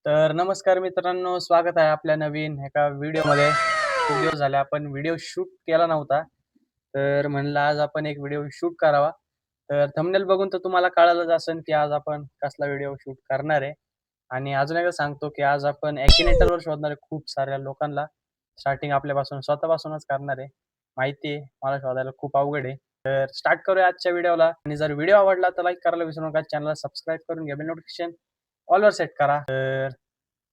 तर नमस्कार मित्रांनो, स्वागत आहे आपल्या नवीन एका व्हिडिओमध्ये. खूप दिवस झाले आपण व्हिडिओ शूट केला नव्हता. तर म्हणलं आज आपण एक व्हिडिओ शूट करावा. तर थंबनेल बघून तर तुम्हाला कळालंच असेल, की आज आपण कसला व्हिडिओ शूट करणार आहे. आणि अजून एकदा सांगतो, की आज आपण Akinator शोधणार आहे खूप साऱ्या लोकांना. स्टार्टिंग आपल्यापासून स्वतःपासूनच करणार आहे. माहिती आहे, मला शोधायला खूप अवघड आहे. तर स्टार्ट करूया आजच्या व्हिडिओला. आणि जर व्हिडिओ आवडला तर लाईक करायला विसरू नका. चॅनलला सबस्क्राईब करून घ्या. बेल नोटिफिकेशन ऑलवर सेट करा. तर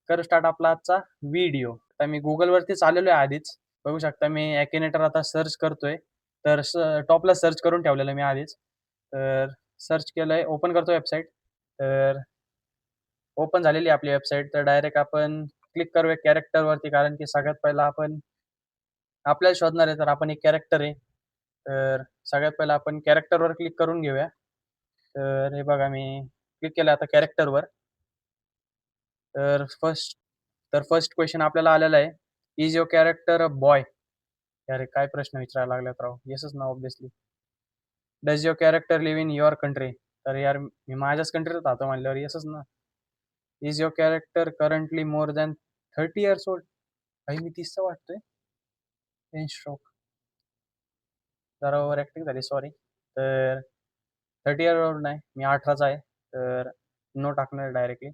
करू स्टार्ट आपला आजचा व्हिडिओ. आता मी Googleवरतीच आलेलो आहे आधीच. बघू शकता मी Akinator आता सर्च करतोय. तर टॉपला सर्च करून ठेवलेलं आहे मी आधीच. तर सर्च केलंय, ओपन करतो वेबसाईट. तर ओपन झालेली आहे आपली वेबसाईट. तर डायरेक्ट आपण क्लिक करूया कॅरेक्टरवरती, कारण की सगळ्यात पहिला आपण आपल्याला शोधणार आहे, तर आपण एक कॅरेक्टर आहे. तर सगळ्यात पहिला आपण कॅरेक्टरवर क्लिक करून घेऊया. तर हे बघा मी क्लिक केलं आता कॅरेक्टरवर. तर फर्स्ट क्वेशन आपल्याला आलेला आहे. Is your character a boy? अरे काय प्रश्न विचारायला लागल्यात राव. येसच ना obviously. Does your character live in your country? तर यार मी माझ्याच कंट्रीत राहतो म्हटल्यावर येसच ना. Is your character currently more than 30 years old? भाई मी 30चा वाटतोय. In stroke. जरा ओव्हर ॲक्टिंग झाली, सॉरी. तर 30 इयर ओल्ड नाही, मी 18चा आहे. तर नो टाकणार directly.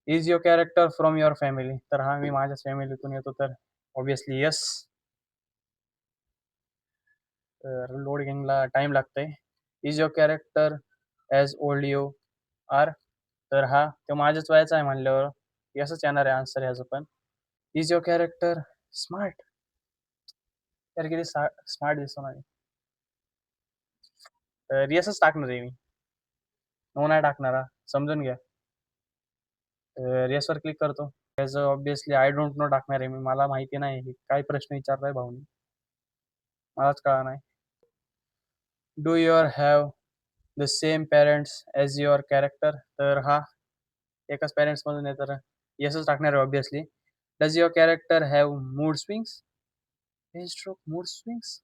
Is your character from your family? तर हा मी माझ्याच फॅमिलीतून येतो, तर ऑब्व्हियसली येस. तर लोडिंगला टाईम लागतंय. Is your character as old you are? तर हा तो माझ्याच वयाचा आहे म्हणल्यावर येसच येणार आहे आन्सर ह्याचं पण. Is your character smart? तर किती स्मार्ट दिसतो ना. तर येसच टाकणार आहे मी. नो नाही टाकणार हा. समजून घ्या. तर येसवर क्लिक करतो. त्याचं ऑब्व्हियसली आय डोंट नो टाकणार आहे मी. मला माहिती नाही हे काय प्रश्न विचारलाय भाऊनी. मलाच कळलं नाही. Do your have the same parents as your character? तर हा एकाच पॅरेंट्समधून आहे, तर येसच टाकणार आहे obviously. Does your character have mood swings? हे स्ट्रोक मूड स्विंग्स?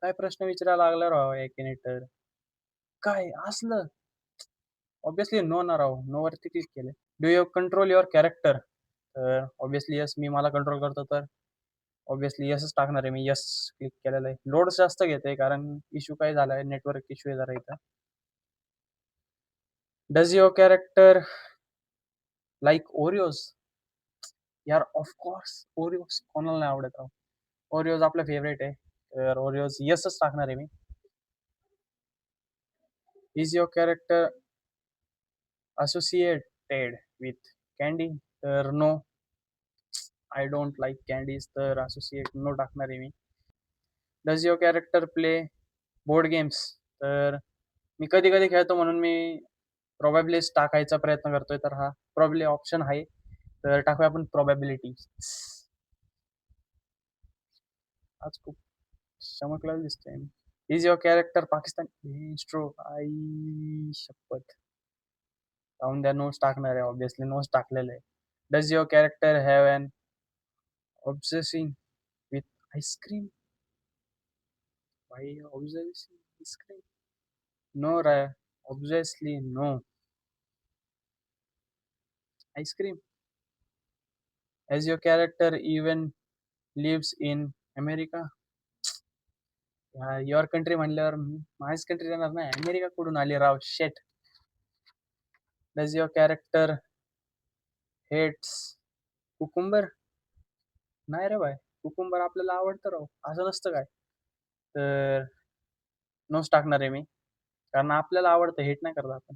काय प्रश्न विचारायला लागला राव Akinator. काय असलं? ऑब्व्हियसली नो ना राव. नोवरती क्लिक केलंय. Do you control your character? तर ऑब्व्हियसली येस, मी मला कंट्रोल करतो, तर ऑब्व्हियसली येसच टाकणार आहे मी. येस क्लिक केलेलं आहे. लोड जास्त घेतंय कारण इश्यू काय झालाय, नेटवर्क इश्यू आहे जरा इथं. Does your character like Oreos? यार ऑफ कोर्स ओरिओज कोणाला नाही आवडत राव. ओरिओज आपला फेव्हरेट आहे. तर ओरिओज येसच टाकणार आहे मी. Is your character associated with candy? तर no, I don't like candies, तर असोसिएट नो टाकणार आहे मी. Does your character play board games? तर मी कधी-कधी खेळतो म्हणून मी प्रोबॅबिलिटीज टाकायचा प्रयत्न करतोय, तर हा प्रोबॅबली ऑप्शन आहे. तर टाकूया आपण प्रोबॅबिलिटी. आज खूप चमकलेला दिसतोय मी. Is your character Pakistani? स्ट्रोक आई शपथ! राहून द्या, नोट्स टाकणार आहे ऑब्व्हियसली. नोट्स टाकलेलं आहे. Does your character have an obsessing with ice cream? भाई ऑब्सेसिंग आईस्क्रीम? नो रा obviously no. Ice cream. As your character even lives in America? Your country म्हणल्यावर माझीच कंट्री येणार नाही. अमेरिका कुठून आली राव? Shit. Does your character hates cucumber? नाही रे भाई. कुकुंबर आपल्याला आवडतं राव. असं नसतं काय? तर नोच टाकणार आहे मी. कारण आपल्याला आवडतं, हेट नाही करत आपण.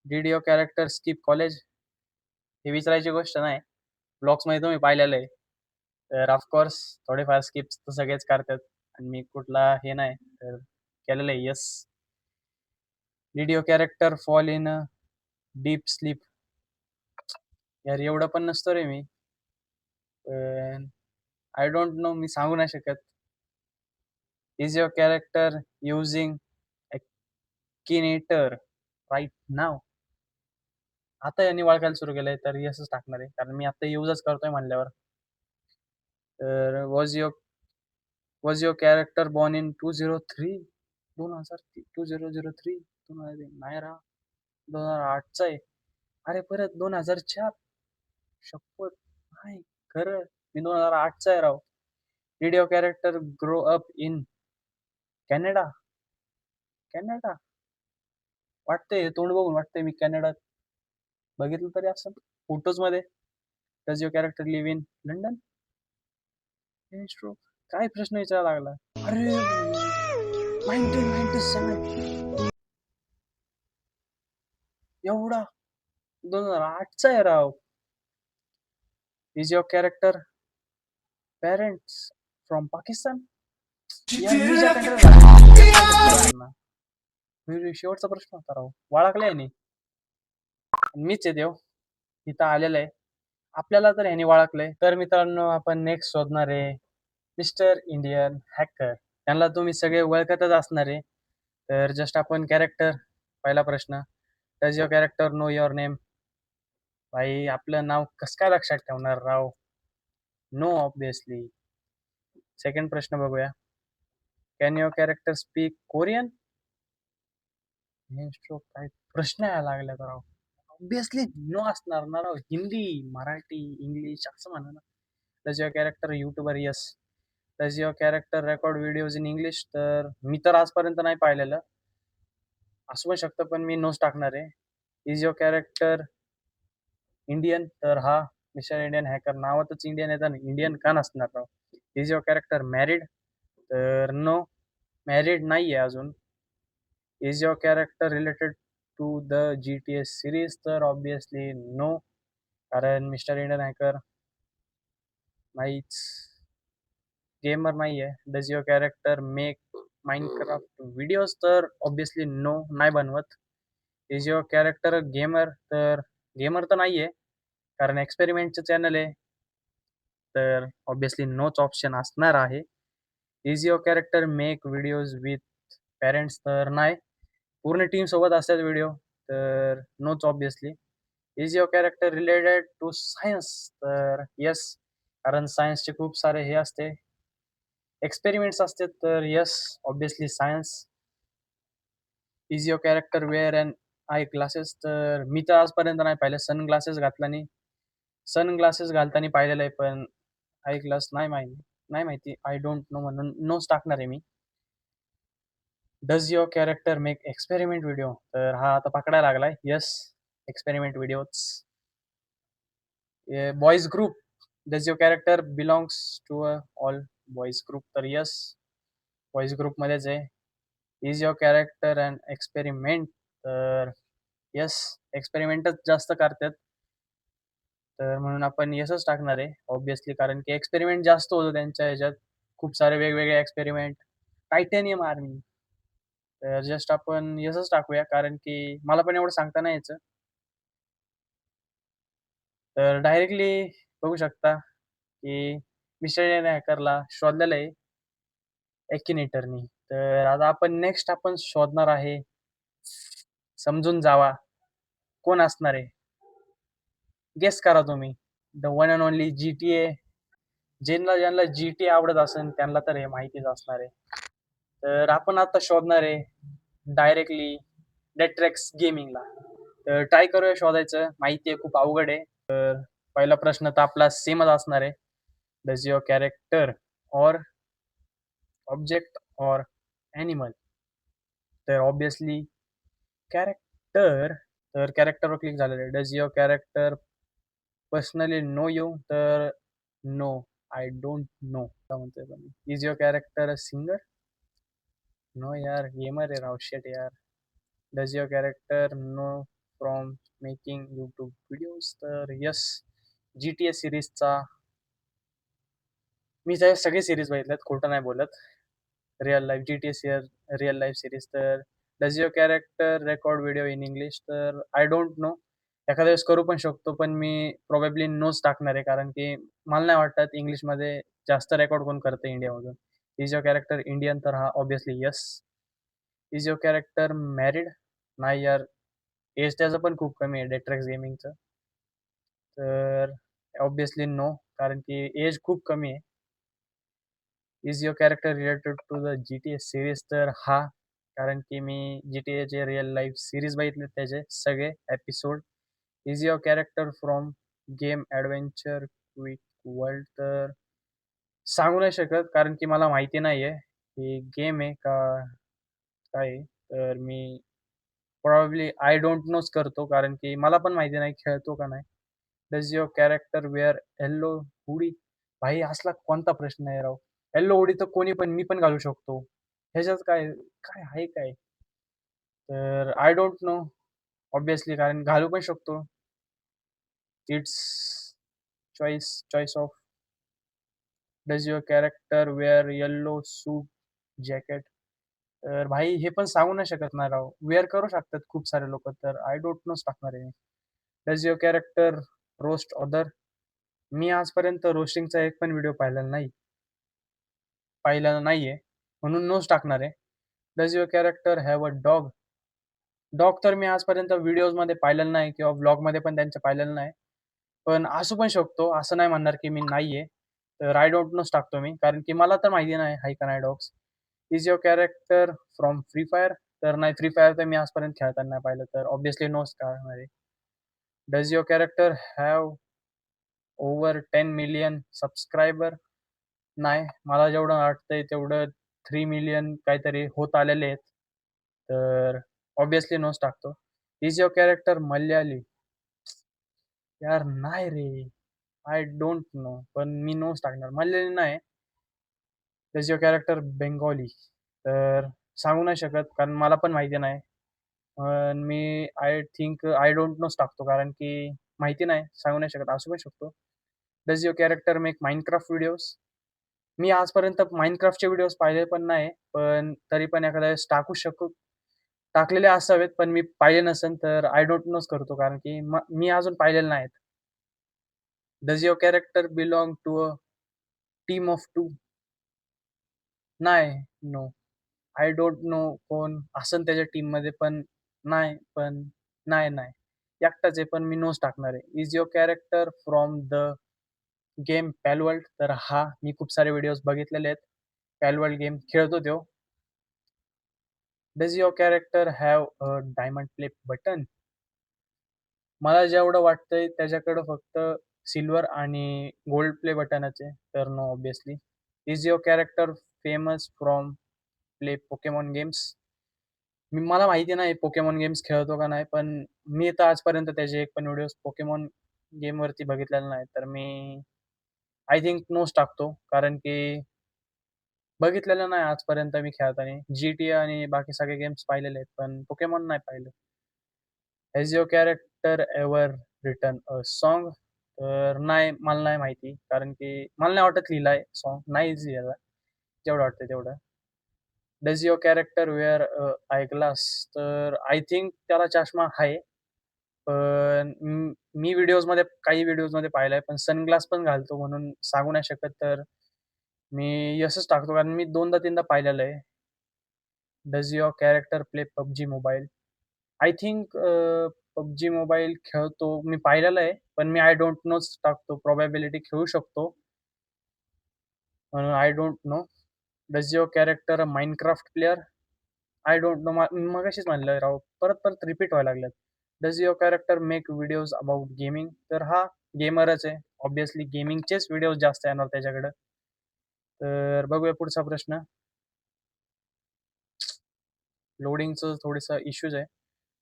Did your character skip college? हे विचारायची गोष्ट नाही. ब्लॉग्समध्ये तुम्ही पाहिलेलं आहे. तर ऑफकोर्स थोडेफार स्किप्स तर सगळेच करतात आणि मी कुठला हे नाही, तर केलेलं आहे yes. Did your character fall in a deep sleep? यार एवढं पण नसतो रे मी. पण आय डोंट नो, मी सांगू नाही शकत. Is your character using Akinator right now? आता यांनी ओळखायला सुरू केलंय, तर येसच टाकणार आहे. कारण मी आता युजच करतोय म्हणल्यावर. तर was your character born in 2003? 2003 2003 नाही राव, 2008चा आहे. अरे परत 2004. शपथ! नाही, खरं. मी 2008चा आहे राव. Did your character grow up in Canada? Canada? वाटतंय, तोंड बघून वाटतंय मी कॅनडात बघितलं तरी असेल फोटोजमध्ये. Does your character live in London? काय प्रश्न विचारायला लागला? अरे 1997. एवढा? 2008चा आहे राव. Is your character parents from Pakistan? यार मी ज्या कंट्रीला शेवटचा प्रश्न होता राव. वाळखलाय नी. मीच आहे देव. इथं आलेलं आहे. आपल्याला तर ह्याने ओळखलंय. तर मित्रांनो आपण नेक्स्ट शोधणार आहे मिस्टर इंडियन हॅकर. त्यांना तुम्ही सगळे ओळखतच असणार आहे. तर जस्ट आपण कॅरेक्टर पहिला प्रश्न. Does your character know your name? भाई आपलं नाव कसं काय लक्षात ठेवणार राव? No obviously. सेकंड प्रश्न बघूया. Can your character speak Korean? काय प्रश्न यायला लागला राव. ऑब्विसली नो असणार ना राव. हिंदी, मराठी, इंग्लिश असं म्हणा ना. Does your character YouTuber? Yes. Does your character record videos in English? तर मी तर आजपर्यंत नाही पाहिलेलं. असू पण शकतं पण मी नोच टाकणार आहे. Is your character Indian? तर हा मिस्टर इंडियन हॅकर नावातच इंडियन येतं ना, इंडियन का नसणार राव? Is your character married? तर नो, मॅरिड नाही आहे अजून. Is your character related to the GTA series? तर ऑब्विसली नो, कारण मिस्टर इंडियन हॅकर नाहीच, गेमर नाही आहे. Does your character make Minecraft videos? तर ऑब्विसली नो, नाही बनवत. Is your character gamer? तर गेमर तर नाही आहे, कारण एक्सपेरिमेंटचं चॅनल आहे. तर ऑब्विसली नोच ऑप्शन असणार आहे. Is your character make videos with parents? तर नाही, पूर्ण टीम सोबत असतात व्हिडिओ. तर नोच obviously. Is your character related to science? तर येस, कारण सायन्सचे खूप सारे हे असते, एक्सपेरिमेंट्स असतात. तर yes, obviously science. Is your character wear and eye glasses? तर मी तर आजपर्यंत नाही पाहिलं. सन ग्लासेस घातल्याने, सन ग्लासेस घालताना पाहिलेलं आहे, पण आय ग्लास नाही माहिती, नाही माहिती. आय डोंट नो म्हणून नोच टाकणार आहे मी. Does your character make experiment video? तर हा आता पकडायला लागलाय. Yes, experiment videos. Boys group? Does your character belongs to a all boys group? तर येस, बॉईज ग्रुपमध्येच आहे. Is your character and experiment? तर येस, एक्सपेरिमेंटच जास्त करतात. तर म्हणून आपण येसच टाकणार आहे ऑब्विसली, कारण की एक्सपेरिमेंट जास्त होतो त्यांच्या ह्याच्यात. खूप सारे वेगवेगळे एक्सपेरिमेंट. Titanium army. तर जस्ट आपण येसच टाकूया, कारण की मला पण एवढं सांगता नाही यायचं. तर डायरेक्टली बघू शकता की मिस्टर हॅकरला शोधलेलं आहे एक्युनेटरनी. तर आता आपण नेक्स्ट आपण शोधणार आहे, समजून जावा कोण असणार आहे. गेस करा तुम्ही. The one and only GTA. ज्यांना ज्यांना GTA आवडत असेल त्यांना तर हे माहितीच असणार आहे. तर आपण आता शोधणार आहे डायरेक्टली डेट्रेक्स गेमिंगला. तर ट्राय करूया शोधायचं. माहिती आहे खूप अवघड आहे. पहिला प्रश्न तर आपला सेमच असणार आहे. Does your character or object or animal? तर ऑब्विसली कॅरेक्टर. तर कॅरेक्टरवर क्लिक झालेलं आहे. Does your character personally know you? तर नो, आय डोंट नो. काय म्हणतोय पण. Is your character a singer? No यार, गेमर आहे राव. शेट यार. Does your character know from making YouTube videos? तर यस, GTA सिरीजचा मी त्या सगळे सिरीज बघितल्यात, खोटं नाही बोलत. Real life GTA real life series. तर does your character record video in English? तर आय डोंट नो. एखाद्या वेळेस करू पण शकतो, पण मी प्रोबॅबली नोच टाकणार आहे, कारण की मला नाही वाटत इंग्लिशमध्ये जास्त रेकॉर्ड कोण करतं इंडियामधून. Is your character Indian? तर हा obviously yes. Is your character married? नाही यार, एज त्याचं पण खूप कमी आहे डेट्रेक्स गेमिंगचं. तर ऑब्विसली नो, कारण की एज खूप कमी आहे. Is your character related to the GTA series? तर हा, कारण की मी GTA चे रिअल लाईफ सिरीज बघितले, त्याचे सगळे episode. Is your character from game adventure quick world? तर सांगू नाही शकत कारण की मला माहिती नाहीये, ही गेम आहे का काय आहे? तर मी प्रोबॅबली आय डोंट नोच करतो कारण की मला पण माहिती नाही खेळतो का नाही. Does your character wear yellow hoodie? भाई असला कोणता प्रश्न आहे राव? येल्लो हुडी तर कोणी पण मी पण घालू शकतो. ह्याच्यात काय काय आहे काय? तर आय डोंट नो ऑब्व्हियसली कारण घालू पण शकतो. It's choice of does your character wear yellow suit jacket? तर भाई हे पण सांगू नाही शकत ना राव. वेअर करू शकतात खूप सारे लोकं तर आय डोंट नोच टाकणार आहे मी. Does your character roast other? मी आजपर्यंत रोस्टिंगचा एक पण व्हिडिओ पाहिलेला नाहीये. म्हणून नोच टाकणार आहे. Does your character have a dog? Dog तर मी आजपर्यंत व्हिडिओजमध्ये पाहिलेलं नाही किंवा व्लॉगमध्ये पण त्यांच्या पाहिलेलं नाही. पण असू पण शकतो. असं नाही म्हणणार की मी नाहीये. तर आय डोंट नोच टाकतो मी. कारण की मला तर माहिती नाही आहे का नाही dogs. Is your character from free fire? तर नाही फ्री फायर तर मी आजपर्यंत खेळताना नाही पाहिलं. तर ऑब्व्हियसली नोच टाकणार आहे. Does your character have over 10 million subscriber? नाही. मला जेवढं वाटतंय तेवढं 3 मिलियन काहीतरी होत आलेले आहेत. तर ऑब्व्हियसली नोच टाकतो. इज युअर कॅरेक्टर मल्याळी? यार नाही रे. I don't no. पण मी नोच टाकणार. मल्याळी नाही. Is your character Bengali? तर सांगू नाही शकत कारण मला पण माहिती नाही. पण मी आय थिंक आय डोंट नोच टाकतो कारण की माहिती नाही. सांगू नाही शकत. असू पण शकतो. Does your character make Minecraft videos? मी आजपर्यंत Minecraftचे व्हिडिओज पाहिले पण नाही. पण तरी पण एखाद्या वेळेस टाकलेले असावेत, पण मी पाहिले नसेल तर आय डोंट नोच करतो कारण की मी अजून पाहिलेले नाहीत. Does your character belong to a team of 2? नाही, नो. आय डोंट नो कोण असेल त्याच्या टीममध्ये पण नाही, पण नाही. एकटाच आहे पण मी नोच टाकणार आहे. Is your character from the game Palworld? तर हां, मी खूप सारे व्हिडिओज बघितलेले आहेत. पॅलवर्ल्ड गेम खेळतो तो. Does your character have a diamond play button? मला जेवढं वाटतंय त्याच्याकडं फक्त सिल्वर आणि गोल्ड प्ले बटनच आहे. तर no obviously. Is your character famous from play Pokemon games? मला माहिती नाही पोकेमॉन गेम्स खेळतो का नाही, पण मी तर आजपर्यंत त्याचे एक पण व्हिडिओज पोकेमॉन गेमवरती बघितलेला नाही. तर मी आय थिंक नोच टाकतो. कारण की बघितलेलं नाही आजपर्यंत मी खेळताना. GTA आणि बाकी सगळे गेम्स पाहिलेले आहेत, पण पोकेमॉन नाही पाहिलं. Has your character ever written a song? तर नाही, मला नाही माहिती. कारण की मला नाही वाटत लिहिलाय सॉन्ग. नाहीच लिहिला. जेवढं वाटतंय तेवढं. Does your character wear eyeglass? तर आय थिंक त्याला चष्मा आहे. पण मी काही व्हिडिओजमध्ये पाहिलंय, पण सनग्लास पण घालतो म्हणून सांगू नाही शकत. तर मी येसच टाकतो कारण मी 2दा-3दा पाहिलेलं आहे. Does your character play PUBG mobile? I think PUBG mobile खेळतो. मी पाहिलेलं आहे, पण मी आय डोंट नोच टाकतो. प्रोबॅबिलिटी खेळू शकतो. म्हणून I don't no. Does your character a Minecraft player? I don't no. मगाशीच म्हणलं राव. परत रिपीट व्हायला लागल्यात. Does your character make videos about gaming? तर हा गेमरच आहे. ऑब्व्हियसली गेमिंगचेच व्हिडिओज जास्त येणार त्याच्याकडं. तर बघूया पुढचा प्रश्न. लोडिंगचं थोडंसं इश्यूज आहे.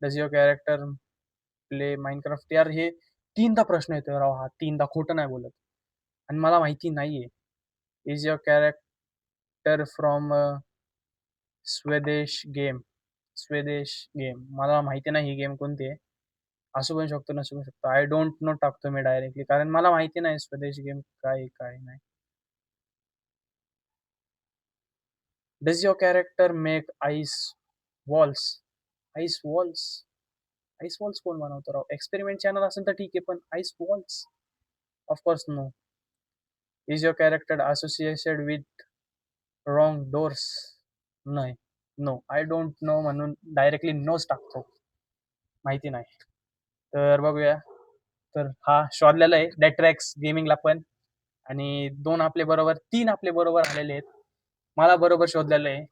Does your character play Minecraft? यार हे 3दा प्रश्न येतोय राव हा. 3दा खोटं नाही बोलत. आणि मला माहिती नाहीये. Is your character from Swadesh game? Swadesh game. मला माहिती नाही ही गेम कोणती आहे. असू पण शकतो, नसू पण शकतो. आय डोंट नो टाकतो मी डायरेक्टली कारण मला माहिती नाही स्वदेश गेम काय आहे, काय नाही. Does your character make ice walls? Ice walls? Ice walls कोण बनवतो राव? एक्सपेरिमेंट चॅनल असेल तर ठीक आहे, पण ice walls? Of course no. Is your character associated with wrong doors? नाही. नो. आय डोंट नो म्हणून डायरेक्टली नोच टाकतो. माहिती नाही. तर बघूया. तर हा शोधलेला आहे डेट्रॅक्स गेमिंगला पण आणि 2 आपले बरोबर 3 आपले बरोबर आलेले आहेत. मला बरोबर शोधलेलं आहे.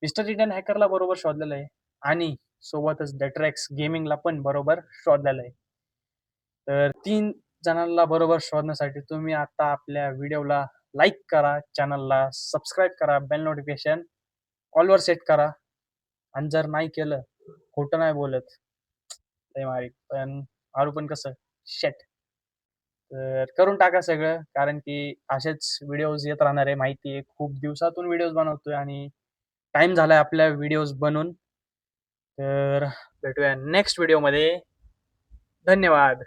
मिस्टर इंडियन हॅकरला बरोबर शोधलेलं आहे आणि सोबतच डेट्रेक्स गेमिंगला पण बरोबर शोधलेलं आहे. तर 3 जणांना बरोबर शोधण्यासाठी तुम्ही आता आपल्या व्हिडिओला लाईक करा, चॅनलला सबस्क्राईब करा, बेल नोटिफिकेशन ऑलवर सेट करा आणि जर नाही केलं, खोटं नाही बोलत, लय मारीन. पण मारू पण कसं? शेट. तर करून टाका सगळं, कारण की असेच व्हिडिओज येत राहणार आहे. माहिती आहे, खूप दिवसातून व्हिडिओज बनवतोय आणि टाईम झालाय आपल्या व्हिडिओज बनून. तर भेटूया नेक्स्ट व्हिडिओमध्ये. धन्यवाद.